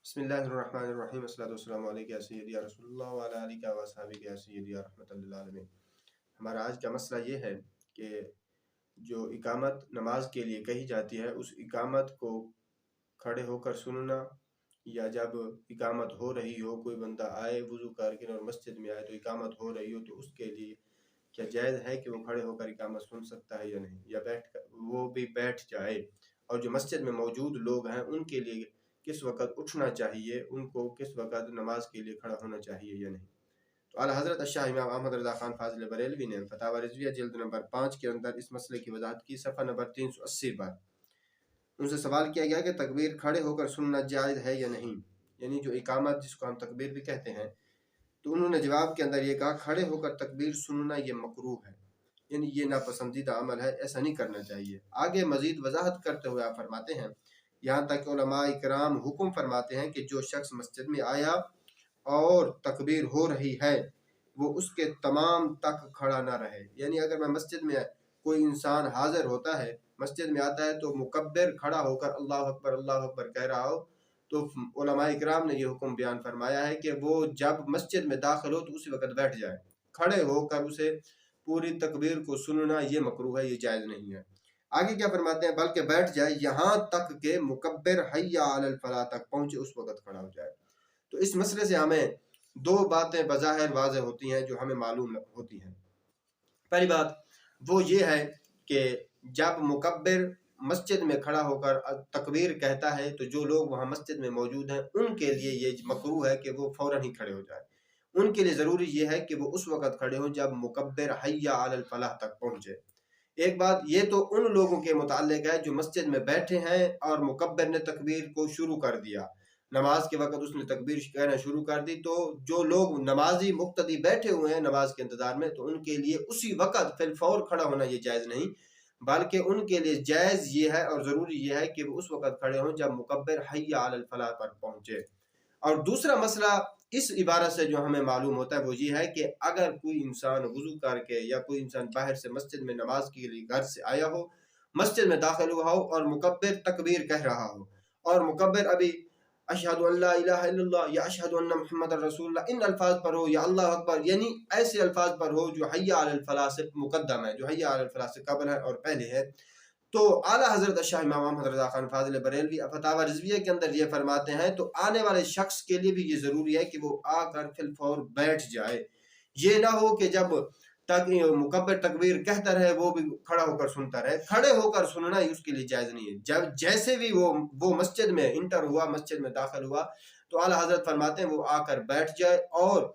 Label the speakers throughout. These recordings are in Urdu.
Speaker 1: بسم اللہ الرحمن الرحیم الصلاۃ والسلام علیک یا سیدی یا رسول اللہ وعلی آلہ و اصحابہ یا سیدی یا رحمۃ للعالمین۔ ہمارا آج کا مسئلہ یہ ہے کہ جو اقامت نماز کے لیے کہی جاتی ہے اس اقامت کو کھڑے ہو کر سننا، یا جب اقامت ہو رہی ہو کوئی بندہ آئے وضو کر کے اور مسجد میں آئے تو اقامت ہو رہی ہو تو اس کے لیے کیا جائز ہے کہ وہ کھڑے ہو کر اقامت سن سکتا ہے یا نہیں، یا وہ بھی بیٹھ جائے، اور جو مسجد میں موجود لوگ ہیں ان کے لیے کس وقت اٹھنا چاہیے، ان کو کس وقت نماز کے لیے کھڑا ہونا چاہیے یا نہیں۔ تو اعلیٰ حضرت الشاہ امام احمد رضا خان فاضل بریلوی نے فتاوی رضویہ جلد نمبر 5 کے اندر اس مسئلے کی وضاحت کی، صفحہ نمبر 380 پر۔ ان سے سوال کیا گیا کہ تکبیر کھڑے ہو کر سننا جائز ہے یا نہیں، یعنی جو اقامت جس کو ہم تکبیر بھی کہتے ہیں، تو انہوں نے جواب کے اندر یہ کہا کھڑے ہو کر تکبیر سننا یہ مکروہ ہے، یعنی یہ ناپسندیدہ عمل ہے، ایسا نہیں کرنا چاہیے۔ آگے مزید وضاحت کرتے ہوئے آپ فرماتے ہیں یہاں تک کہ علماء اکرام حکم فرماتے ہیں کہ جو شخص مسجد میں آیا اور تکبیر ہو رہی ہے وہ اس کے تمام تک کھڑا نہ رہے، یعنی اگر میں مسجد میں کوئی انسان حاضر ہوتا ہے، مسجد میں آتا ہے تو مکبر کھڑا ہو کر اللہ اکبر کہہ رہا ہو، تو علماء اکرام نے یہ حکم بیان فرمایا ہے کہ وہ جب مسجد میں داخل ہو تو اسی وقت بیٹھ جائے، کھڑے ہو کر اسے پوری تکبیر کو سننا یہ مکروہ ہے، یہ جائز نہیں ہے۔ آگے کیا فرماتے ہیں بلکہ بیٹھ جائے یہاں تک کہ مکبر حی علی الفلاح تک پہنچے، اس وقت کھڑا ہو جائے۔ تو اس مسئلے سے ہمیں دو باتیں بظاہر واضح ہوتی ہیں جو ہمیں معلوم ہوتی ہیں۔ پہلی بات وہ یہ ہے کہ جب مکبر مسجد میں کھڑا ہو کر تکبیر کہتا ہے تو جو لوگ وہاں مسجد میں موجود ہیں ان کے لیے یہ مکروہ ہے کہ وہ فوراً ہی کھڑے ہو جائے، ان کے لیے ضروری یہ ہے کہ وہ اس وقت کھڑے ہوں جب مکبر حی علی الفلاح تک پہنچے۔ ایک بات یہ تو ان لوگوں کے متعلق ہے جو مسجد میں بیٹھے ہیں اور مکبر نے تکبیر کو شروع کر دیا، نماز کے وقت اس نے تکبیر کہنا شروع کر دی، تو جو لوگ نمازی مقتدی بیٹھے ہوئے ہیں نماز کے انتظار میں تو ان کے لیے اسی وقت فی الفور کھڑا ہونا یہ جائز نہیں، بلکہ ان کے لیے جائز یہ ہے اور ضروری یہ ہے کہ وہ اس وقت کھڑے ہوں جب مکبر حی علی الفلاح پر پہنچے۔ اور دوسرا مسئلہ اس عبارت سے جو ہمیں معلوم ہوتا ہے وہ یہ ہے کہ اگر کوئی انسان وضو کر کے یا کوئی انسان باہر سے مسجد میں نماز کے لیے گھر سے آیا ہو، مسجد میں داخل ہوا ہو اور مکبر تکبیر کہہ رہا ہو، اور مکبر ابھی اشہد ان لا الہ الا اللہ یا اشہد ان محمد رسول اللہ ان الفاظ پر ہو، یا اللہ اکبر، یعنی ایسے الفاظ پر ہو جو حی علی الفلاح سے مقدم ہے، جو حی علی الفلاح سے قبل ہے اور پہلے ہے، تو اعلیٰ حضرت شاہ امام احمد رضا خان فاضل بریلوی فتاوی رضویہ کے اندر یہ فرماتے ہیں تو آنے والے شخص کے لیے بھی یہ ضروری ہے کہ وہ آ کر فی الفور بیٹھ جائے، یہ نہ ہو کہ جب تک مکبر تکبیر کہتا رہے وہ بھی کھڑا ہو کر سنتا رہے، کھڑے ہو کر سننا ہی اس کے لیے جائز نہیں ہے۔ جب جیسے بھی وہ مسجد میں انٹر ہوا، مسجد میں داخل ہوا، تو اعلیٰ حضرت فرماتے ہیں وہ آ کر بیٹھ جائے اور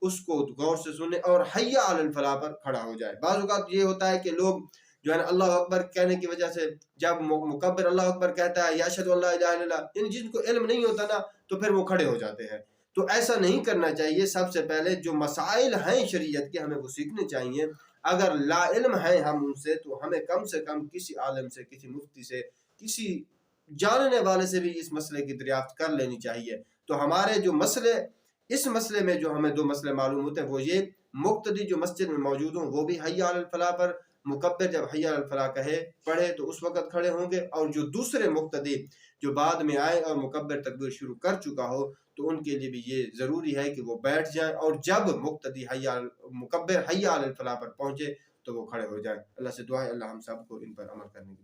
Speaker 1: اس کو غور سے سنے اور حی علی الفلاح پر کھڑا ہو جائے۔ بعض اوقات یہ ہوتا ہے کہ لوگ جو ہے نا اللہ اکبر کہنے کی وجہ سے جب مکبر اللہ اکبر کہتا ہے یا اشہد ان لا الہ الا اللہ، یعنی جن کو علم نہیں ہوتا نا تو پھر وہ کھڑے ہو جاتے ہیں، تو ایسا نہیں کرنا چاہیے۔ سب سے پہلے جو مسائل ہیں شریعت کے ہمیں وہ سیکھنے چاہیے، اگر لا علم ہیں ہم ان سے تو ہمیں کم سے کم کسی عالم سے، کسی مفتی سے، کسی جاننے والے سے بھی اس مسئلے کی دریافت کر لینی چاہیے۔ تو ہمارے جو مسئلے اس مسئلے میں جو ہمیں دو مسئلے معلوم ہوتے ہیں وہ یہ، مقتدی جو مسجد میں موجود ہوں وہ بھی حی علی الفلاح پر، مکبر جب حی علی الفلاح کہے پڑھے تو اس وقت کھڑے ہوں گے، اور جو دوسرے مقتدی جو بعد میں آئے اور مکبر تکبیر شروع کر چکا ہو تو ان کے لیے بھی یہ ضروری ہے کہ وہ بیٹھ جائیں، اور جب مقتدی مکبر حی علی الفلاح پر پہنچے تو وہ کھڑے ہو جائیں۔ اللہ سے دعا ہے اللہ ہم سب کو ان پر عمل کرنے کی